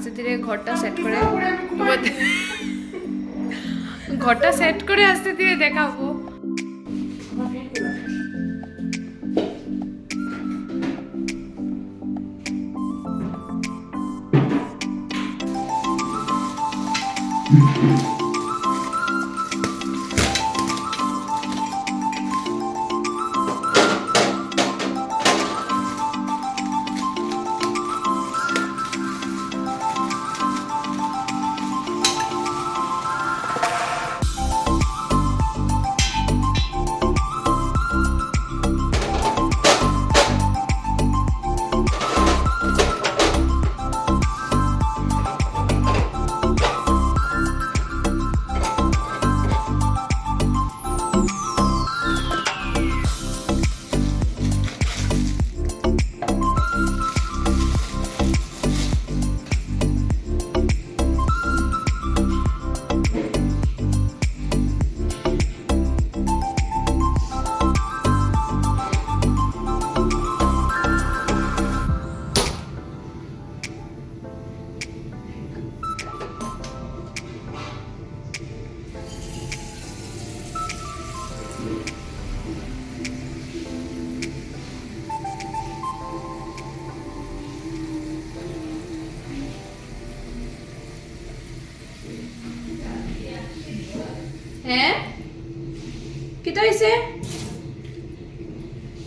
আস্তে ধীরে ঘরটা সেট করে আস্তে ধীরে দেখাবো। হ্যাঁ কি তো হয়েছে?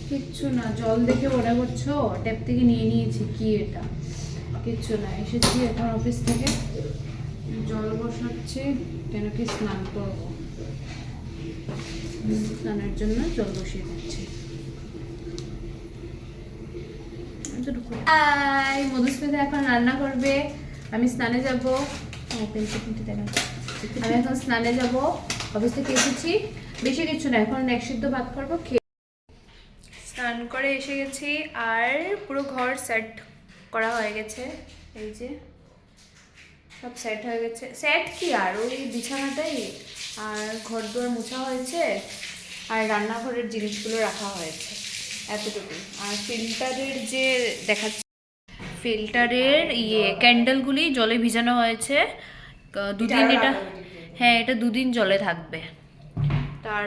কিচ্ছু না, জল দেখে মনে করছো ট্যাপ থেকে নিয়ে নিয়েছি, কি এটা? কিচ্ছু না, এসেছি এখন অফিস থেকে, জল বসাচ্ছি কেন কি স্নান করবো, স্নানের জন্য জল বসিয়ে দিচ্ছি। মধুস্মিতা এখন রান্না করবে, আমি স্নানে যাবো। আমি এখন স্নানে যাব, অফিস থেকে এসেছি, বেশি কিছু না, এখন এক সিদ্ধ ভাত করবো, খেয়ে স্নান করে এসে গেছি। আর পুরো ঘর সেট করা হয়ে গেছে, এই যে সব সেট হয়ে গেছে। সেট কি আর ওই বিছানাটাই, আর ঘর দুয়ার মোছা হয়েছে, আর রান্নাঘরের জিনিসগুলো রাখা হয়েছে, এতটুকু। আর ফিল্টারের যে দেখাচ্ছে, ফিল্টারের ক্যান্ডেলগুলি জলে ভিজানো হয়েছে দুদিন, এটা হ্যাঁ এটা দুদিন জলে থাকবে। তার